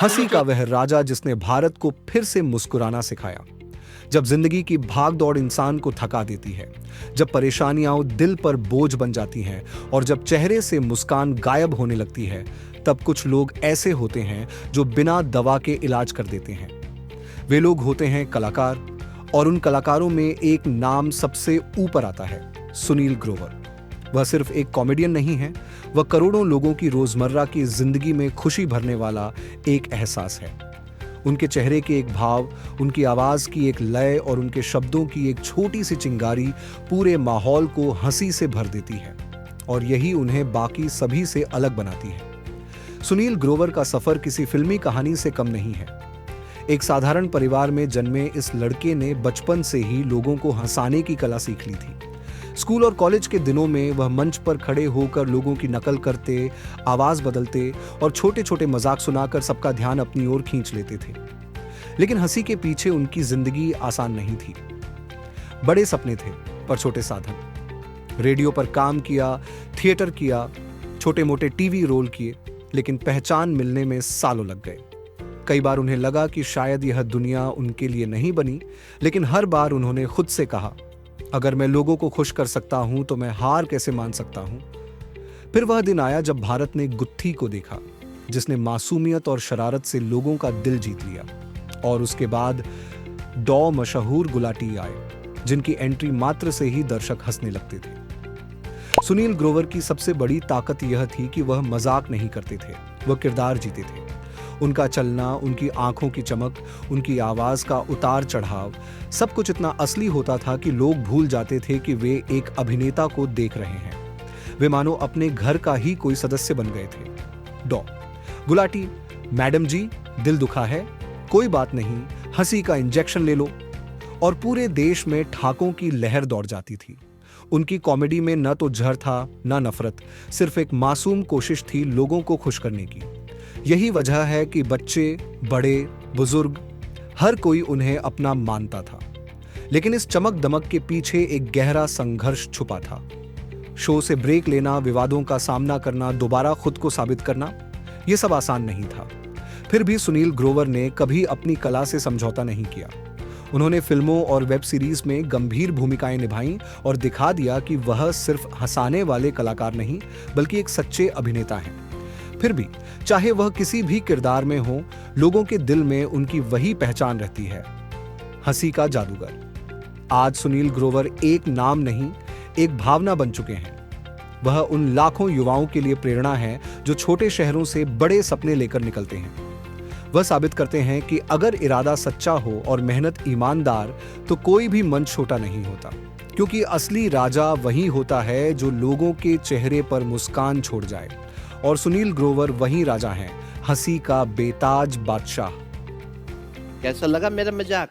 हंसी का वह राजा जिसने भारत को फिर से मुस्कुराना सिखाया। जब जिंदगी की भागदौड़ इंसान को थका देती है, जब परेशानियां दिल पर बोझ बन जाती हैं और जब चेहरे से मुस्कान गायब होने लगती है, तब कुछ लोग ऐसे होते हैं जो बिना दवा के इलाज कर देते हैं। वे लोग होते हैं कलाकार, और उन कलाकारों में एक नाम सबसे ऊपर आता है, सुनील ग्रोवर। वह सिर्फ एक कॉमेडियन नहीं है, वह करोड़ों लोगों की रोजमर्रा की जिंदगी में खुशी भरने वाला एक एहसास है। उनके चेहरे के एक भाव, उनकी आवाज की एक लय और उनके शब्दों की एक छोटी सी चिंगारी पूरे माहौल को हंसी से भर देती है, और यही उन्हें बाकी सभी से अलग बनाती है। सुनील ग्रोवर का सफर किसी फिल्मी कहानी से कम नहीं है। एक साधारण परिवार में जन्मे इस लड़के ने बचपन से ही लोगों को हंसाने की कला सीख ली थी। स्कूल और कॉलेज के दिनों में वह मंच पर खड़े होकर लोगों की नकल करते, आवाज बदलते और छोटे छोटे मजाक सुनाकर सबका ध्यान अपनी ओर खींच लेते थे। लेकिन हंसी के पीछे उनकी जिंदगी आसान नहीं थी। बड़े सपने थे पर छोटे साधन। रेडियो पर काम किया, थिएटर किया, छोटे मोटे टीवी रोल किए, लेकिन पहचान मिलने में सालों लग गए। कई बार उन्हें लगा कि शायद यह दुनिया उनके लिए नहीं बनी, लेकिन हर बार उन्होंने खुद से कहा, अगर मैं लोगों को खुश कर सकता हूं तो मैं हार कैसे मान सकता हूं। फिर वह दिन आया जब भारत ने गुत्थी को देखा, जिसने मासूमियत और शरारत से लोगों का दिल जीत लिया। और उसके बाद डॉ मशहूर गुलाटी आए, जिनकी एंट्री मात्र से ही दर्शक हंसने लगते थे। सुनील ग्रोवर की सबसे बड़ी ताकत यह थी कि वह मजाक नहीं करते थे, वह किरदार जीते थे। उनका चलना, उनकी आंखों की चमक, उनकी आवाज का उतार चढ़ाव, सब कुछ इतना असली होता था कि लोग भूल जाते थे कि वे एक अभिनेता को देख रहे हैं। वे मानो अपने घर का ही कोई सदस्य बन गए थे। डॉ गुलाटी, मैडम जी, दिल दुखा है, कोई बात नहीं, हंसी का इंजेक्शन ले लो। और पूरे देश में ठाकों की लहर दौड़ जाती थी। उनकी कॉमेडी में न तो जहर था, न नफरत, सिर्फ एक मासूम कोशिश थी लोगों को खुश करने की। यही वजह है कि बच्चे, बड़े, बुजुर्ग, हर कोई उन्हें अपना मानता था। लेकिन इस चमक दमक के पीछे एक गहरा संघर्ष छुपा था। शो से ब्रेक लेना, विवादों का सामना करना, दोबारा खुद को साबित करना, यह सब आसान नहीं था। फिर भी सुनील ग्रोवर ने कभी अपनी कला से समझौता नहीं किया। उन्होंने फिल्मों और वेब सीरीज में गंभीर भूमिकाएं निभाईं और दिखा दिया कि वह सिर्फ हंसाने वाले कलाकार नहीं, बल्कि एक सच्चे अभिनेता हैं। फिर भी चाहे वह किसी भी किरदार में हो, लोगों के दिल में उनकी वही पहचान रहती है, हंसी का जादूगर। आज सुनील ग्रोवर एक नाम नहीं, एक भावना बन चुके हैं। वह उन लाखों युवाओं के लिए प्रेरणा है जो छोटे शहरों से बड़े सपने लेकर निकलते हैं। वह साबित करते हैं कि अगर इरादा सच्चा हो और मेहनत ईमानदार, तो कोई भी मंच छोटा नहीं होता, क्योंकि असली राजा वही होता है जो लोगों के चेहरे पर मुस्कान छोड़ जाए। और सुनील ग्रोवर वही राजा हैं, हंसी का बेताज बादशाह। कैसा लगा मेरा मजाक?